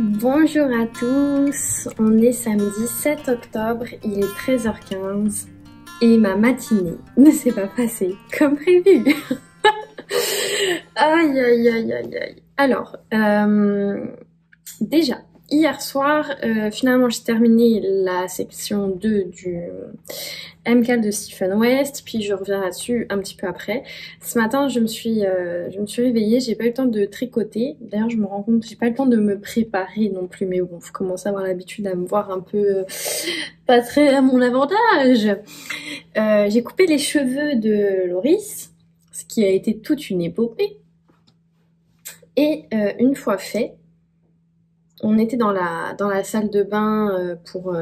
Bonjour à tous, on est samedi 7 octobre, il est 13h15 et ma matinée ne s'est pas passée comme prévu. Aïe aïe aïe aïe aïe. Alors, déjà, hier soir, finalement j'ai terminé la section 2 du MCAL de Stephen West, puis je reviens là-dessus un petit peu après. Ce matin, je me suis réveillée, j'ai pas eu le temps de tricoter. D'ailleurs, je me rends compte, j'ai pas eu le temps de me préparer non plus, mais bon, faut commencer à avoir l'habitude à me voir un peu pas très à mon avantage. J'ai coupé les cheveux de Loris, ce qui a été toute une épopée. Et une fois fait, on était dans la salle de bain pour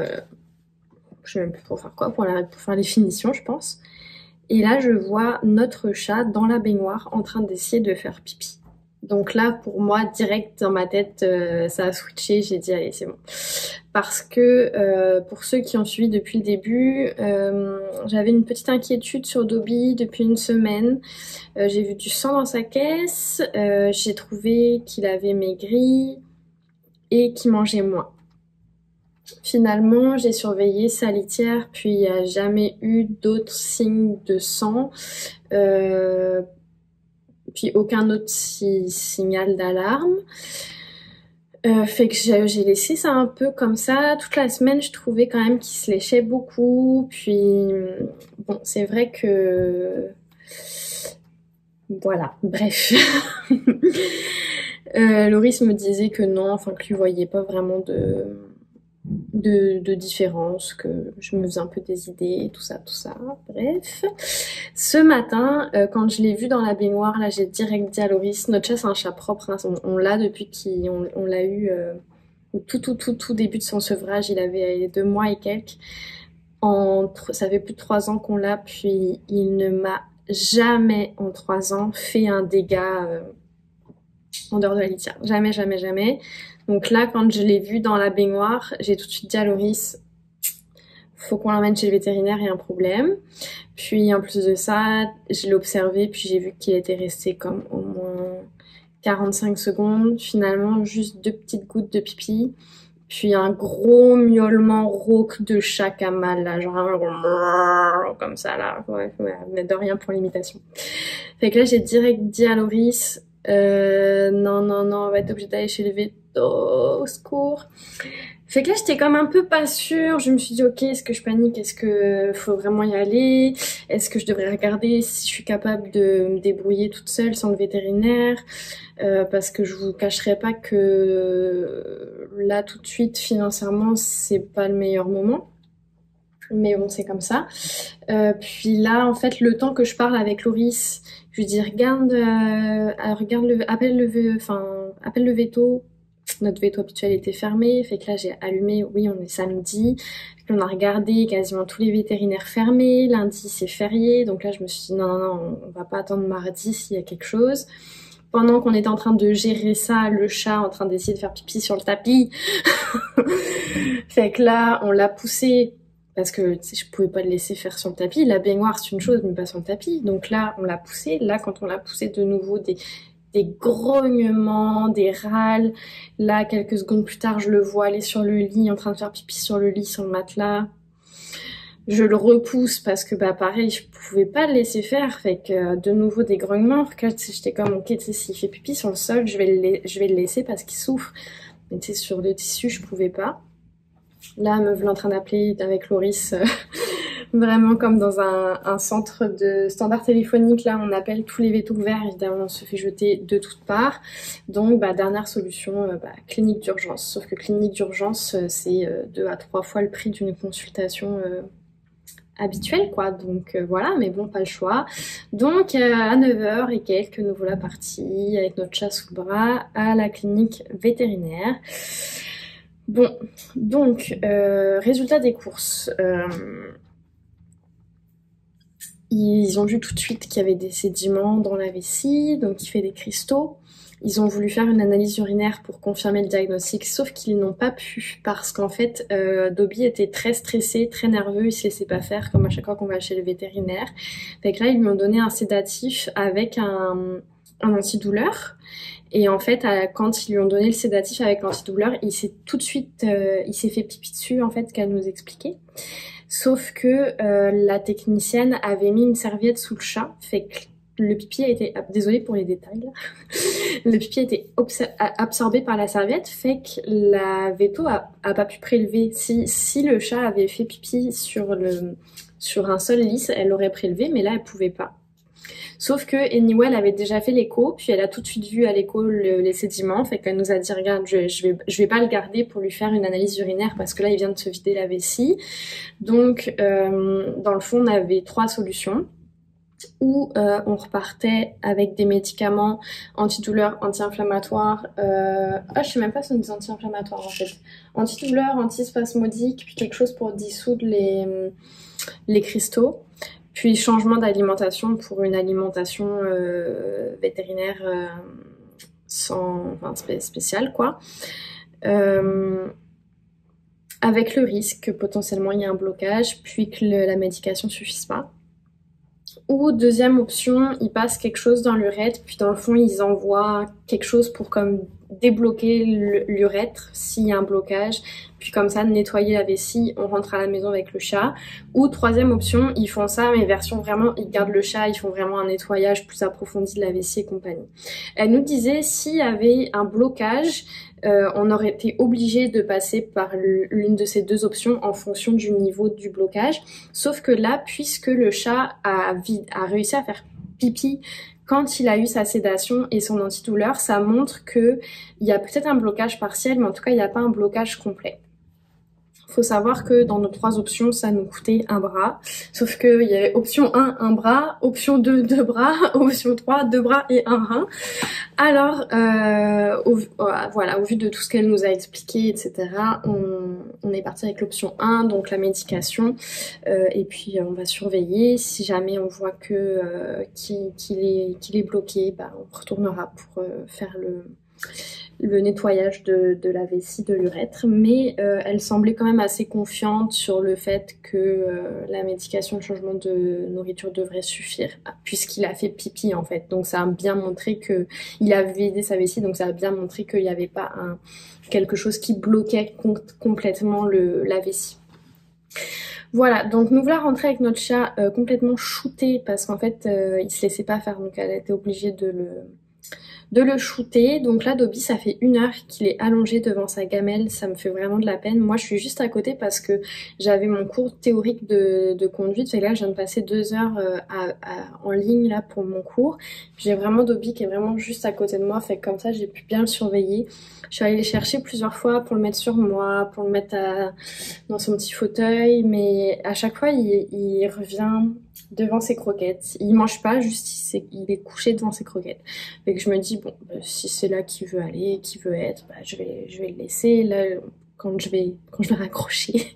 je sais même plus pour faire quoi, pour faire les finitions, je pense. Et là, je vois notre chat dans la baignoire en train d'essayer de faire pipi. Donc là, pour moi, direct dans ma tête, ça a switché. J'ai dit, allez, c'est bon. Parce que pour ceux qui ont suivi depuis le début, j'avais une petite inquiétude sur Dobby depuis une semaine. J'ai vu du sang dans sa caisse. J'ai trouvé qu'il avait maigri et qu'il mangeait moins. Finalement, j'ai surveillé sa litière, puis il n'y a jamais eu d'autres signes de sang, puis aucun autre signal d'alarme. Fait que j'ai laissé ça un peu comme ça. Toute la semaine, je trouvais quand même qu'il se léchait beaucoup. Puis, bon, c'est vrai que... Voilà, bref. Loris me disait que non, enfin que lui voyait pas vraiment de différence, que je me faisais un peu des idées, tout ça, bref. Ce matin, quand je l'ai vu dans la baignoire, là j'ai direct dit à Loris, notre chat c'est un chat propre, hein, on l'a depuis qu'on l'a eu au tout début de son sevrage, il avait 2 mois et quelques, ça fait plus de 3 ans qu'on l'a, puis il ne m'a jamais en 3 ans fait un dégât en dehors de la litière, jamais, jamais, jamais. Donc là, quand je l'ai vu dans la baignoire, j'ai tout de suite dit à Loris, faut qu'on l'emmène chez le vétérinaire, il y a un problème. Puis en plus de ça, je l'ai observé, puis j'ai vu qu'il était resté comme au moins 45 secondes. Finalement, juste 2 petites gouttes de pipi, puis un gros miaulement rauque de chat Kamal, là, genre comme ça, là. Ouais, mais de rien pour l'imitation. Fait que là, j'ai direct dit à Loris, non, on va être obligé d'aller chez le veto, au secours. Fait que là, j'étais comme un peu pas sûre. Je me suis dit, ok, est-ce que je panique? Est-ce que faut vraiment y aller? Est-ce que je devrais regarder si je suis capable de me débrouiller toute seule sans le vétérinaire? Parce que je vous cacherai pas que là, tout de suite, financièrement, c'est pas le meilleur moment. Mais bon, c'est comme ça. Puis là, en fait, le temps que je parle avec Loris, je lui dis, appelle le veto. Notre veto habituel était fermé, fait que là j'ai allumé, oui on est samedi, on a regardé quasiment tous les vétérinaires fermés, lundi c'est férié, donc là je me suis dit non, on va pas attendre mardi s'il y a quelque chose. Pendant qu'on était en train de gérer ça, le chat en train d'essayer de faire pipi sur le tapis, fait que là on l'a poussé, parce que je pouvais pas le laisser faire sur le tapis, la baignoire c'est une chose mais pas sur le tapis, donc là on l'a poussé, là quand on l'a poussé de nouveau des grognements, des râles. Là, quelques secondes plus tard, je le vois aller sur le lit, en train de faire pipi sur le lit, sur le matelas. Je le repousse parce que, bah, pareil, je pouvais pas le laisser faire. Fait que, de nouveau, des grognements. J'étais comme, ok, tu sais, s'il fait pipi sur le sol, je vais le laisser parce qu'il souffre. Mais tu sais, sur le tissu, je pouvais pas. Là, me voilà en train d'appeler avec Loris, vraiment comme dans un centre de standard téléphonique. Là, on appelle tous les vétos verts, évidemment, on se fait jeter de toutes parts. Donc, dernière solution, clinique d'urgence. Sauf que clinique d'urgence, c'est 2 à 3 fois le prix d'une consultation habituelle, quoi. Donc, voilà, mais bon, pas le choix. Donc, à 9h et quelques, nous voilà partis avec notre chat sous le bras à la clinique vétérinaire. Bon, donc, résultat des courses. Ils ont vu tout de suite qu'il y avait des sédiments dans la vessie, donc il fait des cristaux. Ils ont voulu faire une analyse urinaire pour confirmer le diagnostic, sauf qu'ils n'ont pas pu, parce qu'en fait, Dobby était très stressé, très nerveux, il se laissait pas faire, comme à chaque fois qu'on va chez le vétérinaire. Fait que là, ils lui ont donné un sédatif avec un antidouleur. Et en fait, quand ils lui ont donné le sédatif avec l'antidouleur, il s'est tout de suite, il s'est fait pipi dessus, en fait, qu'elle nous expliquait. Sauf que la technicienne avait mis une serviette sous le chat, fait que le pipi a été, désolée pour les détails, là. Le pipi a été absorbé par la serviette, fait que la veto a pas pu prélever. Si le chat avait fait pipi sur un sol lisse, elle l'aurait prélevé, mais là, elle pouvait pas. Sauf que anyway, elle avait déjà fait l'écho, puis elle a tout de suite vu à l'écho les sédiments, fait qu'elle nous a dit regarde, je vais pas le garder pour lui faire une analyse urinaire parce que là il vient de se vider la vessie. Donc dans le fond, on avait 3 solutions. Ou on repartait avec des médicaments antidouleurs, anti-inflammatoires. Je sais même pas si c'est des anti-inflammatoires en fait. Antidouleurs, antispasmodiques, puis quelque chose pour dissoudre les cristaux. Puis changement d'alimentation pour une alimentation vétérinaire spéciale quoi. Avec le risque que potentiellement il y ait un blocage, puis que la médication suffise pas. Ou deuxième option, ils passent quelque chose dans l'urètre, puis dans le fond ils envoient quelque chose pour comme débloquer l'urètre s'il y a un blocage, puis comme ça nettoyer la vessie, on rentre à la maison avec le chat. Ou troisième option, ils font ça mais version vraiment, ils gardent le chat, ils font vraiment un nettoyage plus approfondi de la vessie et compagnie. Elle nous disait s'il y avait un blocage, on aurait été obligé de passer par l'une de ces 2 options en fonction du niveau du blocage. Sauf que là, puisque le chat a réussi à faire pipi quand il a eu sa sédation et son antidouleur, ça montre qu'il y a peut-être un blocage partiel, mais en tout cas, il n'y a pas un blocage complet. Faut savoir que dans nos 3 options, ça nous coûtait un bras. Sauf qu'il y avait option 1, un bras, option 2, 2 bras, option 3, 2 bras et un rein. Alors, voilà, au vu de tout ce qu'elle nous a expliqué, etc., on est parti avec l'option 1, donc la médication. Et puis, on va surveiller. Si jamais on voit qu'il est bloqué, bah, on retournera pour faire le nettoyage de la vessie, de l'urètre, mais elle semblait quand même assez confiante sur le fait que la médication, le changement de nourriture devrait suffire, puisqu'il a fait pipi en fait. Donc ça a bien montré qu'il a vidé sa vessie, donc ça a bien montré qu'il n'y avait pas quelque chose qui bloquait complètement la vessie. Voilà, donc nous voilà rentrés avec notre chat complètement shooté, parce qu'en fait il se laissait pas faire, donc elle a été obligée de le shooter. Donc là, Dobby, ça fait 1 heure qu'il est allongé devant sa gamelle, ça me fait vraiment de la peine. Moi, je suis juste à côté parce que j'avais mon cours théorique de conduite, et là, je viens de passer 2 heures en ligne là pour mon cours. J'ai vraiment Dobby qui est vraiment juste à côté de moi, fait que comme ça, j'ai pu bien le surveiller. Je suis allée le chercher plusieurs fois pour le mettre sur moi, pour le mettre dans son petit fauteuil, mais à chaque fois, il revient devant ses croquettes. Il mange pas, juste il est couché devant ses croquettes. Fait que je me dis, bon, si c'est là qu'il veut aller, qu'il veut être, bah, je vais le laisser. Là, quand je vais raccrocher,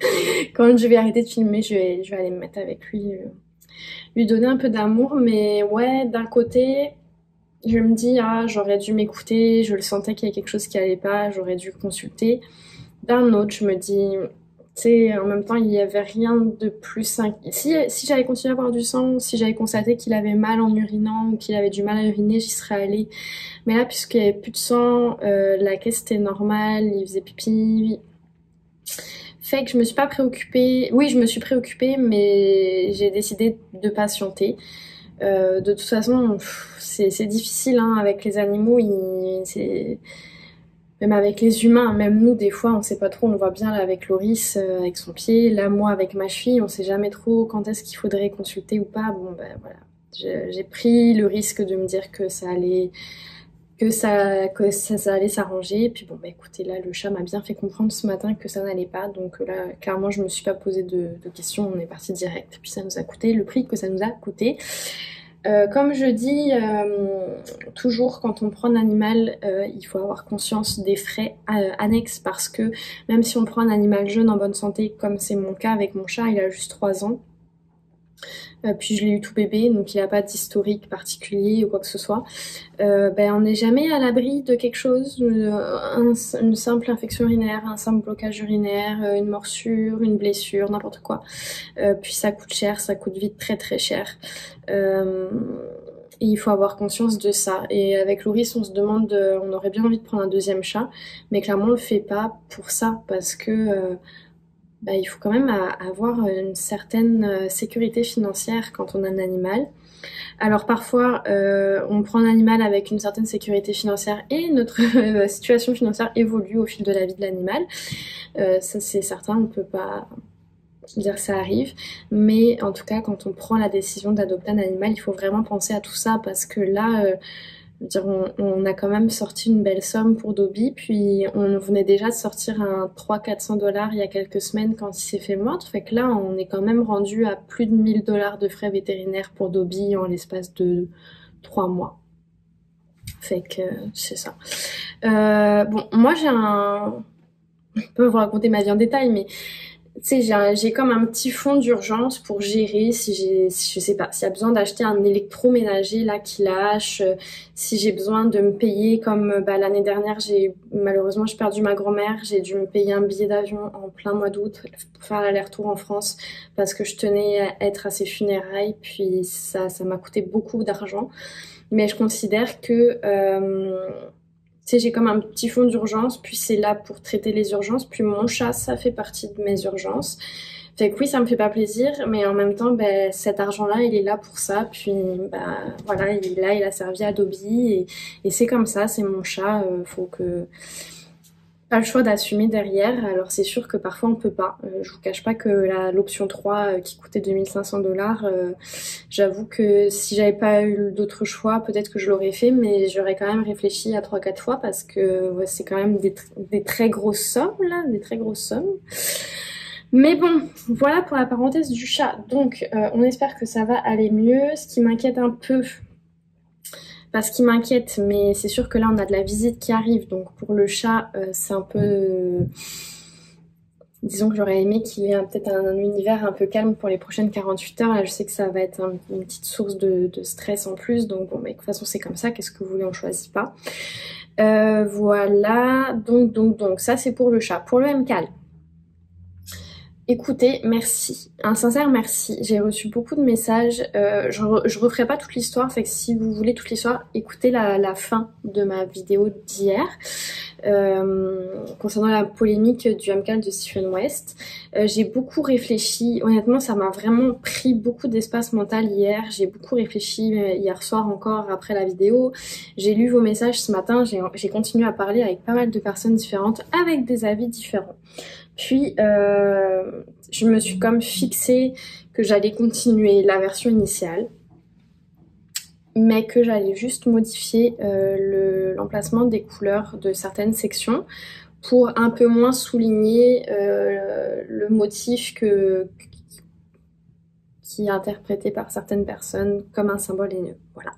quand je vais arrêter de filmer, je vais aller me mettre avec lui donner un peu d'amour. Mais ouais, d'un côté, je me dis, j'aurais dû m'écouter, je le sentais qu'il y avait quelque chose qui allait pas, j'aurais dû consulter. D'un autre, je me dis, tu sais, en même temps, il n'y avait rien de plus si j'avais continué à avoir du sang, si j'avais constaté qu'il avait mal en urinant ou qu'il avait du mal à uriner, j'y serais allée. Mais là, puisqu'il n'y avait plus de sang, la caisse était normale, il faisait pipi. Fait que je me suis pas préoccupée. Oui, je me suis préoccupée, mais j'ai décidé de patienter. De toute façon, c'est difficile hein, avec les animaux. Même avec les humains, même nous, des fois, on sait pas trop. On le voit bien là avec Loris, avec son pied. Là, moi, avec ma cheville, on sait jamais trop quand est-ce qu'il faudrait consulter ou pas. Bon, ben voilà. J'ai pris le risque de me dire que ça allait s'arranger. Puis bon, bah écoutez, là, le chat m'a bien fait comprendre ce matin que ça n'allait pas. Donc là, clairement, je me suis pas posé de questions. On est parti direct. Puis ça nous a coûté le prix que ça nous a coûté. Comme je dis toujours, quand on prend un animal, il faut avoir conscience des frais annexes, parce que même si on prend un animal jeune en bonne santé, comme c'est mon cas avec mon chat, il a juste 3 ans. Puis je l'ai eu tout bébé, donc il n'a pas d'historique particulier ou quoi que ce soit. On n'est jamais à l'abri de quelque chose, une simple infection urinaire, un simple blocage urinaire, une morsure, une blessure, n'importe quoi. Puis ça coûte cher, ça coûte vite très très cher. Et il faut avoir conscience de ça. Et avec Loris, on se demande, on aurait bien envie de prendre un deuxième chat, mais clairement on le fait pas pour ça, parce que bah, il faut quand même avoir une certaine sécurité financière quand on a un animal. Alors parfois, on prend un animal avec une certaine sécurité financière et notre situation financière évolue au fil de la vie de l'animal. Ça c'est certain, on peut pas dire que ça arrive, mais en tout cas quand on prend la décision d'adopter un animal, il faut vraiment penser à tout ça, parce que là, je veux dire, on a quand même sorti une belle somme pour Dobby, puis on venait déjà de sortir un 300-400 $ il y a quelques semaines quand il s'est fait mordre, fait que là on est quand même rendu à plus de 1000 $ de frais vétérinaires pour Dobby en l'espace de 3 mois. Fait que c'est ça. Bon, moi je peux vous raconter ma vie en détail, mais tu sais, j'ai comme un petit fonds d'urgence pour gérer si je sais pas, s'il y a besoin d'acheter un électroménager là qui lâche, si j'ai besoin de me payer comme l'année dernière, malheureusement j'ai perdu ma grand-mère, j'ai dû me payer un billet d'avion en plein mois d'août pour faire l'aller-retour en France parce que je tenais à être à ses funérailles, puis ça m'a coûté beaucoup d'argent. Mais je considère que tu sais, j'ai comme un petit fonds d'urgence, puis c'est là pour traiter les urgences, puis mon chat, ça fait partie de mes urgences. Fait que oui, ça me fait pas plaisir, mais en même temps, cet argent-là, il est là pour ça, puis voilà, il est là, il a servi à Dobby, et c'est comme ça, c'est mon chat, faut que... Pas le choix d'assumer derrière. Alors c'est sûr que parfois on peut pas. Je vous cache pas que l'option 3 qui coûtait 2500 $, j'avoue que si j'avais pas eu d'autres choix, peut-être que je l'aurais fait, mais j'aurais quand même réfléchi à 3-4 fois parce que c'est quand même des très grosses sommes là, des très grosses sommes. Mais bon, voilà pour la parenthèse du chat. Donc on espère que ça va aller mieux. Ce qui m'inquiète un peu, parce qu'il m'inquiète, mais c'est sûr que là on a de la visite qui arrive, donc pour le chat c'est un peu... disons que j'aurais aimé qu'il ait peut-être un univers un peu calme pour les prochaines 48 heures. Là je sais que ça va être une petite source de stress en plus, donc bon, mais de toute façon c'est comme ça, qu'est-ce que vous voulez, on choisit pas. Voilà, donc ça c'est pour le chat. Pour le MCAL, écoutez, merci, un sincère merci. J'ai reçu beaucoup de messages. Je referai pas toute l'histoire, fait que si vous voulez toute l'histoire, écoutez la fin de ma vidéo d'hier concernant la polémique du MCAL de Stephen West. J'ai beaucoup réfléchi. Honnêtement, ça m'a vraiment pris beaucoup d'espace mental hier. J'ai beaucoup réfléchi hier soir encore après la vidéo. J'ai lu vos messages ce matin. J'ai continué à parler avec pas mal de personnes différentes, avec des avis différents. Puis, je me suis comme fixée que j'allais continuer la version initiale, mais que j'allais juste modifier l'emplacement des couleurs de certaines sections pour un peu moins souligner le motif qui est interprété par certaines personnes comme un symbole haineux. Voilà.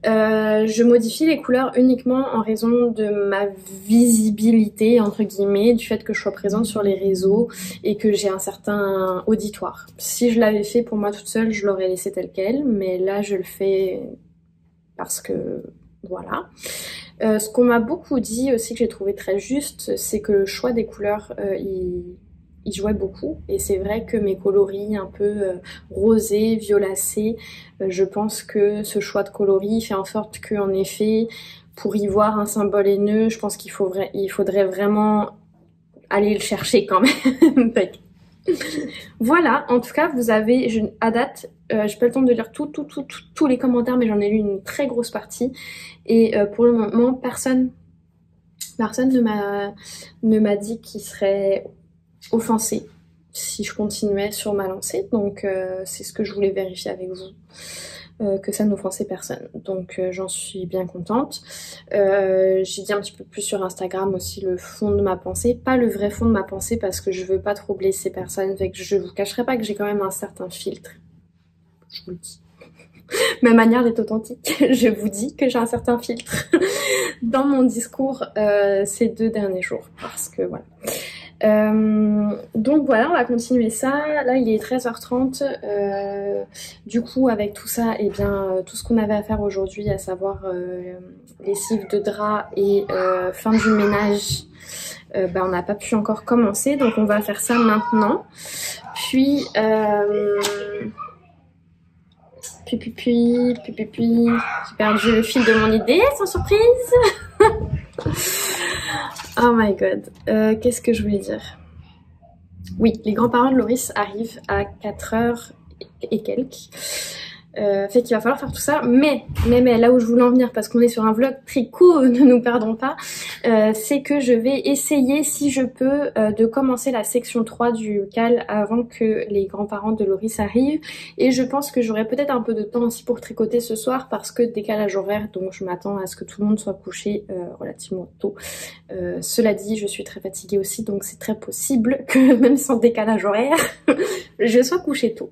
Je modifie les couleurs uniquement en raison de ma visibilité, entre guillemets, du fait que je sois présente sur les réseaux et que j'ai un certain auditoire. Si je l'avais fait pour moi toute seule, je l'aurais laissé tel quel, mais là je le fais parce que voilà. Ce qu'on m'a beaucoup dit aussi, que j'ai trouvé très juste, c'est que le choix des couleurs, il jouait beaucoup, et c'est vrai que mes coloris un peu rosés, violacés, je pense que ce choix de coloris fait en sorte qu'en effet, pour y voir un symbole haineux, je pense qu'il faudrait vraiment aller le chercher quand même. Voilà, en tout cas, vous avez, à date, j'ai pas le temps de lire tous les commentaires, mais j'en ai lu une très grosse partie, et pour le moment, personne ne m'a dit qu'il serait offensé si je continuais sur ma lancée, donc c'est ce que je voulais vérifier avec vous, que ça n'offensait personne, donc j'en suis bien contente. J'ai dit un petit peu plus sur Instagram aussi le fond de ma pensée, pas le vrai fond de ma pensée parce que je veux pas trop blesser personne, fait que je vous cacherai pas que j'ai quand même un certain filtre, je vous le dis. Ma manière d'être authentique, je vous dis que j'ai un certain filtre dans mon discours ces 2 derniers jours, parce que voilà. Donc voilà, on va continuer ça. Là il est 13h30, du coup avec tout ça, et bien tout ce qu'on avait à faire aujourd'hui, à savoir lessive de drap et fin du ménage, on n'a pas pu encore commencer, donc on va faire ça maintenant. Puis J'ai perdu le fil de mon idée, sans surprise. Oh my god. Qu'est-ce que je voulais dire? Oui, les grands-parents de Loris arrivent à 4h et quelques. Fait qu'il va falloir faire tout ça, mais là où je voulais en venir, parce qu'on est sur un vlog tricot, ne nous perdons pas, c'est que je vais essayer, si je peux, de commencer la section 3 du CAL avant que les grands-parents de Loris arrivent, et je pense que j'aurai peut-être un peu de temps aussi pour tricoter ce soir, parce que décalage horaire, donc je m'attends à ce que tout le monde soit couché relativement tôt. Cela dit, je suis très fatiguée aussi, donc c'est très possible que même sans décalage horaire, je sois couchée tôt.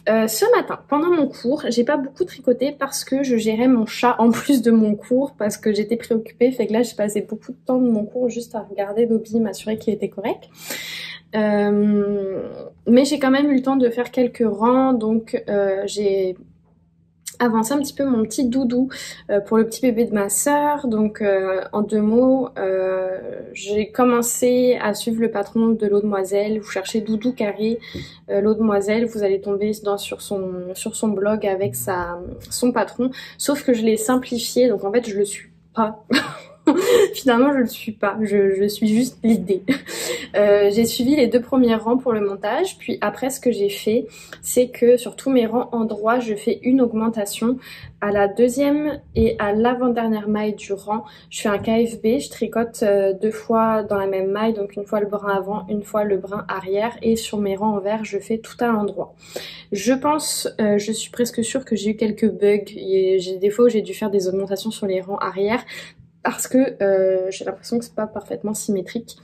Ce matin, pendant mon cours, j'ai pas beaucoup tricoté parce que je gérais mon chat en plus de mon cours parce que j'étais préoccupée, fait que là j'ai passé beaucoup de temps de mon cours juste à regarder Dobby, m'assurer qu'il était correct. Mais j'ai quand même eu le temps de faire quelques rangs, donc j'ai avancé un petit peu mon petit doudou pour le petit bébé de ma sœur. Donc en 2 mots, j'ai commencé à suivre le patron de l'eau demoiselle. Vous cherchez Doudou Carré, l'eau demoiselle, vous allez tomber sur son blog avec son patron, sauf que je l'ai simplifié, donc en fait je le suis pas. Finalement je le suis pas, je suis juste l'idée. J'ai suivi les 2 premiers rangs pour le montage, puis après ce que j'ai fait, c'est que sur tous mes rangs endroits, je fais une augmentation. À la 2e et à l'avant-dernière maille du rang, je fais un KFB, je tricote 2 fois dans la même maille, donc une fois le brin avant, une fois le brin arrière, et sur mes rangs en vert, je fais tout à l'endroit. Je pense, je suis presque sûre que j'ai eu quelques bugs, et des fois où j'ai dû faire des augmentations sur les rangs arrière, parce que j'ai l'impression que c'est pas parfaitement symétrique.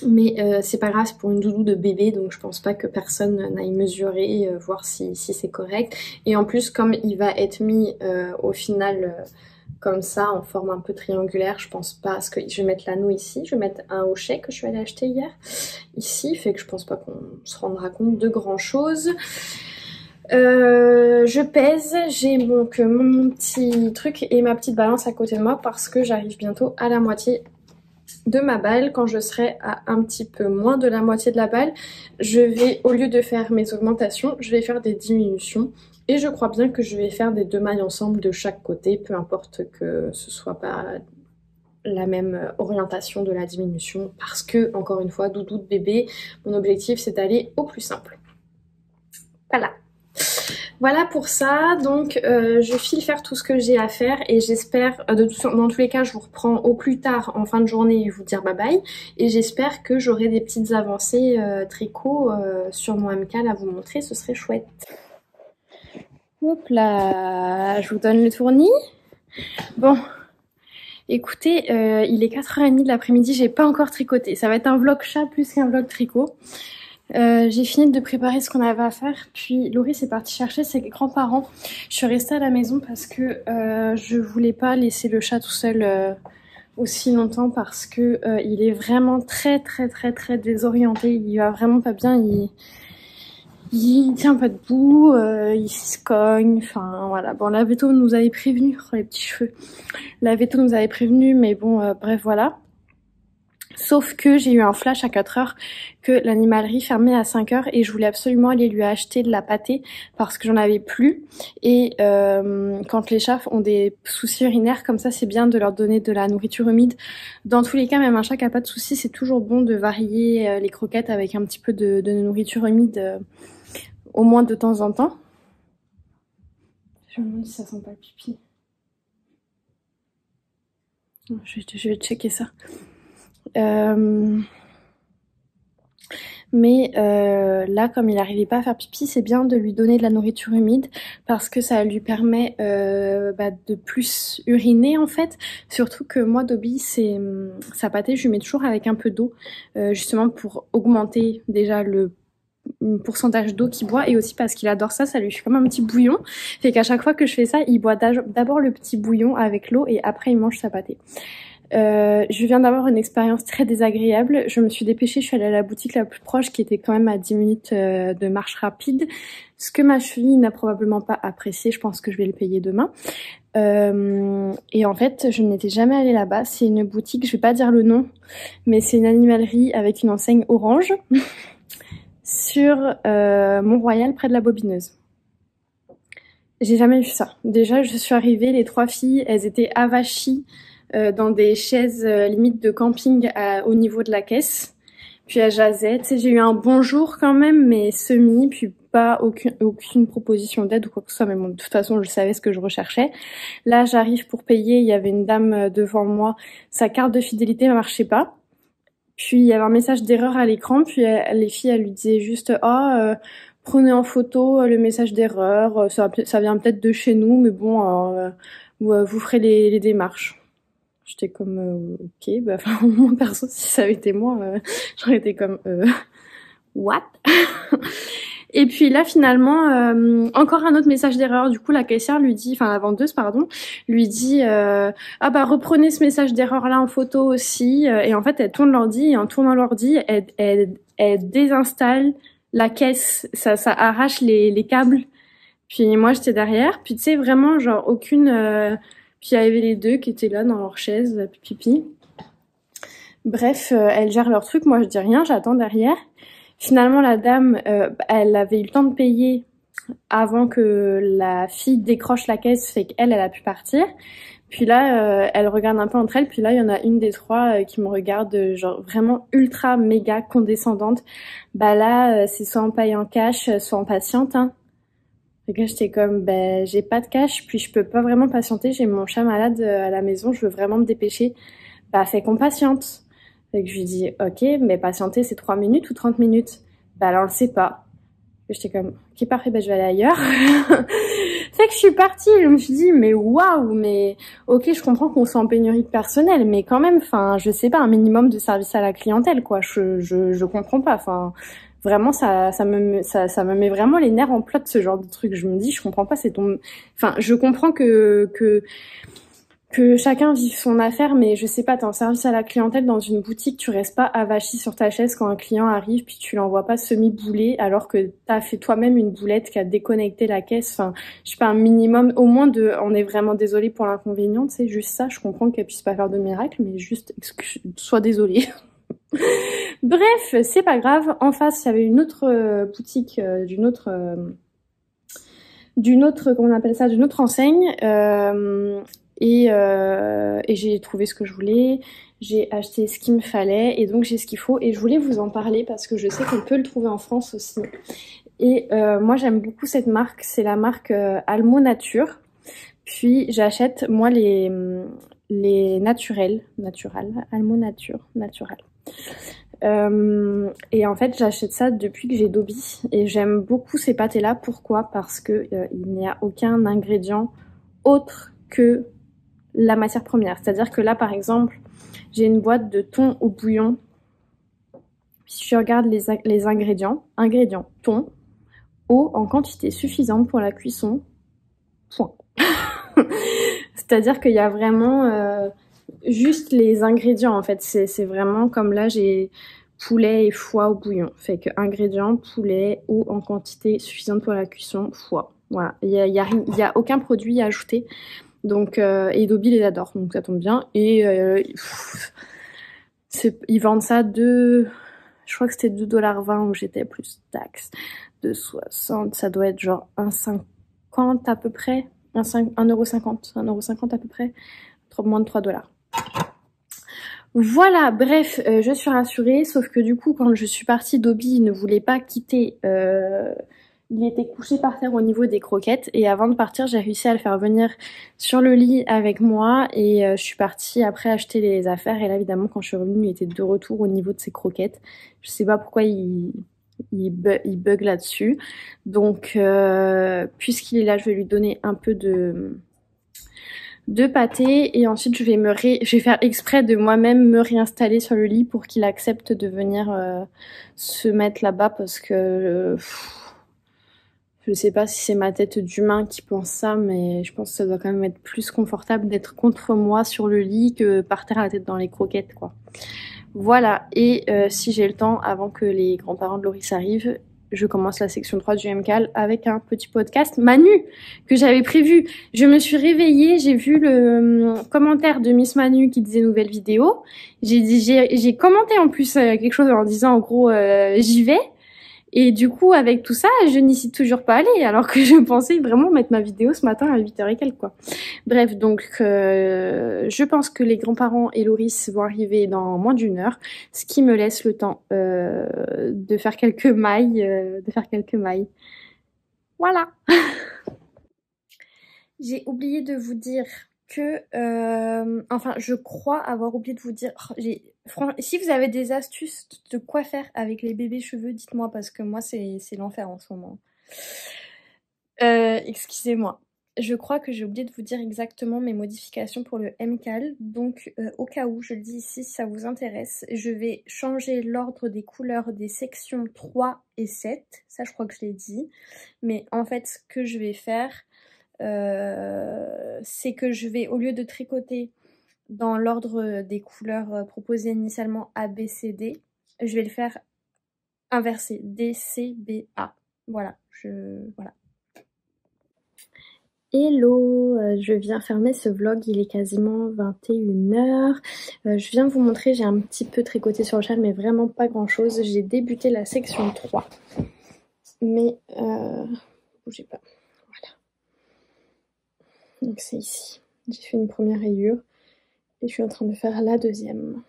Mais c'est pas grave, c'est pour une doudou de bébé, donc je pense pas que personne n'aille mesurer, voir si c'est correct. Et en plus, comme il va être mis au final comme ça, en forme un peu triangulaire, je pense pas, parce que je vais mettre l'anneau ici, je vais mettre un hochet que je suis allée acheter hier, ici, fait que je pense pas qu'on se rendra compte de grand chose. Je pèse, j'ai donc mon petit truc et ma petite balance à côté de moi parce que j'arrive bientôt à la moitié de ma balle. Quand je serai à un petit peu moins de la moitié de la balle, je vais, au lieu de faire mes augmentations, je vais faire des diminutions. Et je crois bien que je vais faire des 2 mailles ensemble de chaque côté, peu importe que ce soit pas la même orientation de la diminution. Parce que, encore une fois, doudou de bébé, mon objectif c'est d'aller au plus simple. Voilà. Voilà pour ça, donc je file faire tout ce que j'ai à faire et j'espère, dans tous les cas je vous reprends au plus tard en fin de journée et vous dire bye bye, et j'espère que j'aurai des petites avancées tricot sur mon MCAL à vous montrer, ce serait chouette. Hop là, je vous donne le tournis. Bon, écoutez, il est 4h30 de l'après-midi, j'ai pas encore tricoté, ça va être un vlog chat plus qu'un vlog tricot. J'ai fini de préparer ce qu'on avait à faire, puis Loris est parti chercher ses grands-parents. Je suis restée à la maison parce que je voulais pas laisser le chat tout seul aussi longtemps parce que il est vraiment très désorienté, il va vraiment pas bien, il tient pas debout, il se cogne, enfin voilà. Bon, la véto nous avait prévenu, oh, les petits cheveux, la véto nous avait prévenu, mais bon bref voilà. Sauf que j'ai eu un flash à 4h que l'animalerie fermait à 5h et je voulais absolument aller lui acheter de la pâtée parce que j'en avais plus. Et quand les chats ont des soucis urinaires comme ça, c'est bien de leur donner de la nourriture humide. Dans tous les cas, même un chat qui a pas de soucis, c'est toujours bon de varier les croquettes avec un petit peu de nourriture humide au moins de temps en temps. Je me demande si ça sent pas le pipi. Je vais checker ça. Mais là, comme il n'arrivait pas à faire pipi, c'est bien de lui donner de la nourriture humide parce que ça lui permet de plus uriner en fait. Surtout que moi, Dobby, sa pâtée, je lui mets toujours avec un peu d'eau, justement pour augmenter déjà le pourcentage d'eau qu'il boit, et aussi parce qu'il adore ça, ça lui fait comme un petit bouillon. Fait qu'à chaque fois que je fais ça, il boit d'abord le petit bouillon avec l'eau et après il mange sa pâtée. Je viens d'avoir une expérience très désagréable. Je me suis dépêchée, je suis allée à la boutique la plus proche qui était quand même à 10 minutes de marche rapide. Ce que ma cheville n'a probablement pas apprécié, je pense que je vais le payer demain. Et en fait, je n'étais jamais allée là-bas. C'est une boutique, je vais pas dire le nom, mais c'est une animalerie avec une enseigne orange sur Mont-Royal près de la Bobineuse. J'ai jamais vu ça. Déjà, je suis arrivée, les 3 filles, elles étaient avachies dans des chaises limite de camping au niveau de la caisse. Puis elles jasaient. Tu sais, j'ai eu un bonjour quand même, mais semi, puis pas aucune proposition d'aide ou quoi que ce soit. Mais bon, de toute façon, je savais ce que je recherchais. Là, j'arrive pour payer. Il y avait une dame devant moi. Sa carte de fidélité ne marchait pas. Puis il y avait un message d'erreur à l'écran. Puis les filles, elles lui disaient juste prenez en photo le message d'erreur. Ça vient peut-être de chez nous, mais bon, vous ferez les démarches. J'étais comme ok, bah enfin moi perso si ça avait été moi, j'aurais été comme what? Et puis là finalement encore un autre message d'erreur. Du coup la caissière lui dit, enfin la vendeuse pardon, lui dit ah bah reprenez ce message d'erreur là en photo aussi. Et en fait elle tourne l'ordi et en tournant l'ordi elle désinstalle la caisse, ça arrache les câbles. Puis moi j'étais derrière, puis tu sais vraiment genre aucune puis il y avait les deux qui étaient là dans leur chaise, pipi. Bref, elles gèrent leur truc, moi je dis rien, j'attends derrière. Finalement la dame, elle avait eu le temps de payer avant que la fille décroche la caisse, fait qu'elle, elle a pu partir. Puis là, elle regarde un peu entre elles, puis là il y en a une des trois qui me regarde genre vraiment ultra méga condescendante. Bah là, c'est soit en paye en cash, soit en patiente, hein. Et que j'étais comme, ben, j'ai pas de cash, puis je peux pas vraiment patienter, j'ai mon chat malade à la maison, je veux vraiment me dépêcher. Bah, fait qu'on patiente. Fait que je lui dis, ok, mais patienter, c'est 3 minutes ou 30 minutes? Bah, là, on le sait pas. Et j'étais comme, ok, parfait, ben, je vais aller ailleurs. Fait que je suis partie, je me suis dit, mais waouh, mais, ok, je comprends qu'on soit en pénurie de personnel, mais quand même, enfin, je sais pas, un minimum de service à la clientèle, quoi. Je comprends pas, enfin, vraiment, ça me met vraiment les nerfs en plot, ce genre de truc. Je me dis, je comprends pas, enfin, je comprends que chacun vive son affaire, mais je sais pas, t'es en service à la clientèle dans une boutique, tu restes pas avachi sur ta chaise quand un client arrive, puis tu l'envoies pas semi-boulé, alors que t'as fait toi-même une boulette qui a déconnecté la caisse. Enfin, je sais pas, un minimum, au moins on est vraiment désolé pour l'inconvénient, tu sais, juste ça, je comprends qu'elle puisse pas faire de miracle, mais juste, sois désolé. Bref, c'est pas grave. En face, il y avait une autre boutique comment on appelle ça, d'une autre enseigne. Et j'ai trouvé ce que je voulais, j'ai acheté ce qu'il me fallait et donc j'ai ce qu'il faut et je voulais vous en parler parce que je sais qu'on peut le trouver en France aussi. Et moi j'aime beaucoup cette marque, c'est la marque Almo Nature. Puis j'achète moi les naturels, Almo Nature, naturel. Et en fait j'achète ça depuis que j'ai Dobby et j'aime beaucoup ces pâtés là. Pourquoi? Parce que il n'y a aucun ingrédient autre que la matière première. C'est-à-dire que là, par exemple, j'ai une boîte de thon au bouillon. Si je regarde les ingrédients, thon, eau en quantité suffisante pour la cuisson, point. C'est-à-dire qu'il y a vraiment juste les ingrédients, en fait. C'est vraiment comme là, j'ai poulet et foie au bouillon. Fait que ingrédients, poulet, eau en quantité suffisante pour la cuisson, foie. Voilà. Il y a aucun produit à ajouter. Donc, et Dobby les adore, donc ça tombe bien. Et ils vendent ça je crois que c'était 2,20$ où j'étais plus taxe de 60. Ça doit être genre 1,50 à peu près. 1,50€ à peu près. Moins de 3$. Voilà, bref, je suis rassurée, sauf que du coup, quand je suis partie, Dobby ne voulait pas quitter. Il était couché par terre au niveau des croquettes et avant de partir, j'ai réussi à le faire venir sur le lit avec moi et je suis partie après acheter les affaires et là évidemment quand je suis revenue, il était de retour au niveau de ses croquettes. Je sais pas pourquoi il bug là-dessus. Donc puisqu'il est là, je vais lui donner un peu de pâté et ensuite je vais faire exprès de moi-même me réinstaller sur le lit pour qu'il accepte de venir se mettre là-bas parce que je sais pas si c'est ma tête d'humain qui pense ça, mais je pense que ça doit quand même être plus confortable d'être contre moi sur le lit que par terre à la tête dans les croquettes, quoi. Voilà, et si j'ai le temps, avant que les grands-parents de Loris arrivent, je commence la section 3 du MCAL avec un petit podcast Manu que j'avais prévu. Je me suis réveillée, j'ai vu le commentaire de Miss Manu qui disait nouvelle vidéo. J'ai commenté en plus quelque chose en disant en gros j'y vais. Et du coup, avec tout ça, je n'y suis toujours pas allée, alors que je pensais vraiment mettre ma vidéo ce matin à 8h et quelques, quoi. Bref, donc, je pense que les grands-parents et Loris vont arriver dans moins d'une heure, ce qui me laisse le temps de faire quelques mailles, Voilà. J'ai oublié de vous dire que, enfin, je crois avoir oublié de vous dire, si vous avez des astuces de quoi faire avec les bébés cheveux, dites-moi, parce que moi, c'est l'enfer en ce moment. Excusez-moi. Je crois que j'ai oublié de vous dire exactement mes modifications pour le MCAL, donc au cas où, je le dis ici, si ça vous intéresse, je vais changer l'ordre des couleurs des sections 3 et 7, ça je crois que je l'ai dit, mais en fait, ce que je vais faire, c'est que je vais, au lieu de tricoter dans l'ordre des couleurs proposées initialement A, B, C, D, je vais le faire inversé, D, C, B, A. Voilà, voilà. Hello, je viens fermer ce vlog, il est quasiment 21h. Je viens vous montrer, j'ai un petit peu tricoté sur le châle, mais vraiment pas grand chose. J'ai débuté la section 3, mais bougez pas. Donc c'est ici. J'ai fait une première rayure et je suis en train de faire la deuxième.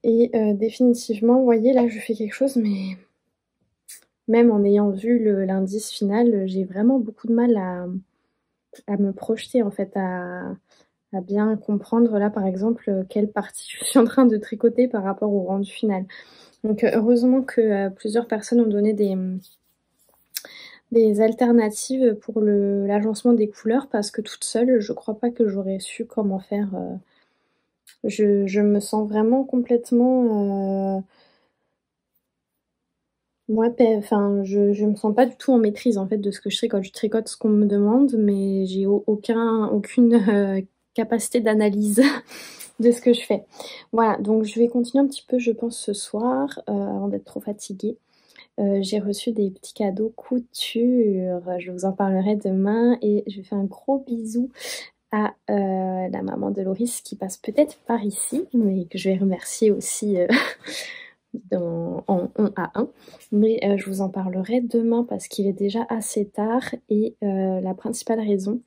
Et définitivement, vous voyez, là je fais quelque chose, mais même en ayant vu l'indice final, j'ai vraiment beaucoup de mal à me projeter en fait, à bien comprendre là par exemple quelle partie je suis en train de tricoter par rapport au rendu final. Donc heureusement que plusieurs personnes ont donné des alternatives pour l'agencement des couleurs, parce que toute seule je crois pas que j'aurais su comment faire. Je me sens vraiment complètement enfin je me sens pas du tout en maîtrise en fait de ce que je tricote. Je tricote ce qu'on me demande, mais j'ai aucune capacité d'analyse de ce que je fais. Voilà, donc je vais continuer un petit peu je pense ce soir avant d'être trop fatiguée. J'ai reçu des petits cadeaux couture, je vous en parlerai demain, et je fais un gros bisou à la maman de Loris qui passe peut-être par ici, mais que je vais remercier aussi en 1 à 1. Mais je vous en parlerai demain parce qu'il est déjà assez tard, et la principale raison,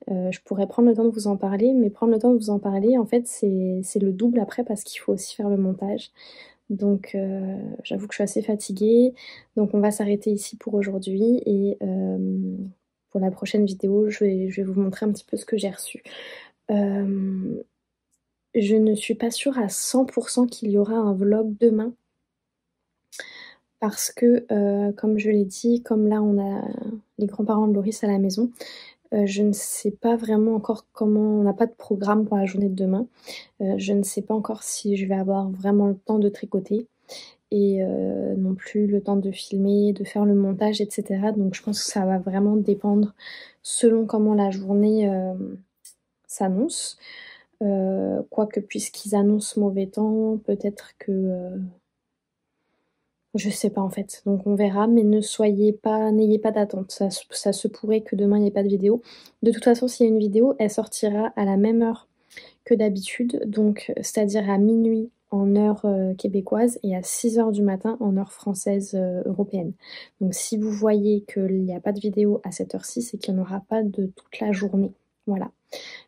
je pourrais prendre le temps de vous en parler, mais prendre le temps de vous en parler, en fait, c'est le double après parce qu'il faut aussi faire le montage. Donc j'avoue que je suis assez fatiguée, donc on va s'arrêter ici pour aujourd'hui, et pour la prochaine vidéo je vais vous montrer un petit peu ce que j'ai reçu. Je ne suis pas sûre à 100% qu'il y aura un vlog demain, parce que comme je l'ai dit, comme là on a les grands-parents de Loris à la maison, je ne sais pas vraiment encore comment, on n'a pas de programme pour la journée de demain. Je ne sais pas encore si je vais avoir vraiment le temps de tricoter, et non plus le temps de filmer, de faire le montage, etc. Donc je pense que ça va vraiment dépendre selon comment la journée s'annonce. Quoique puisqu'ils annoncent mauvais temps, peut-être que... je sais pas en fait, donc on verra, mais n'ayez pas d'attente, ça se pourrait que demain il n'y ait pas de vidéo. De toute façon, s'il y a une vidéo, elle sortira à la même heure que d'habitude, donc c'est-à-dire à minuit en heure québécoise et à 6h du matin en heure française européenne. Donc si vous voyez qu'il n'y a pas de vidéo à cette heure-ci, c'est qu'il n'y en aura pas de toute la journée. Voilà.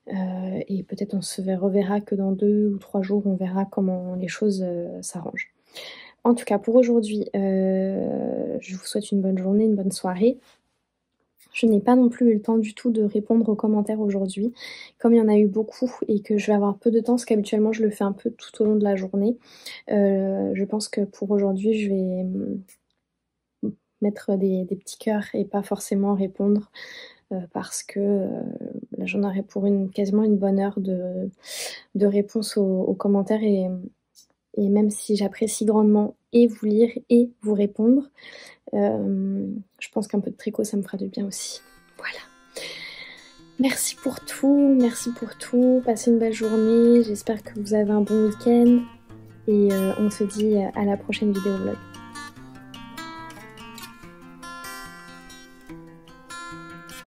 Et peut-être on se reverra que dans 2 ou 3 jours, on verra comment les choses s'arrangent. En tout cas, pour aujourd'hui, je vous souhaite une bonne journée, une bonne soirée. Je n'ai pas non plus eu le temps du tout de répondre aux commentaires aujourd'hui. Comme il y en a eu beaucoup et que je vais avoir peu de temps, parce qu'habituellement je le fais un peu tout au long de la journée, je pense que pour aujourd'hui, je vais mettre des petits cœurs et pas forcément répondre, parce que là j'en aurai pour quasiment une bonne heure de réponse aux commentaires, et même si j'apprécie grandement et vous lire et vous répondre, je pense qu'un peu de tricot ça me fera du bien aussi. Voilà. Merci pour tout, passez une belle journée, j'espère que vous avez un bon week-end, et on se dit à la prochaine vidéo vlog.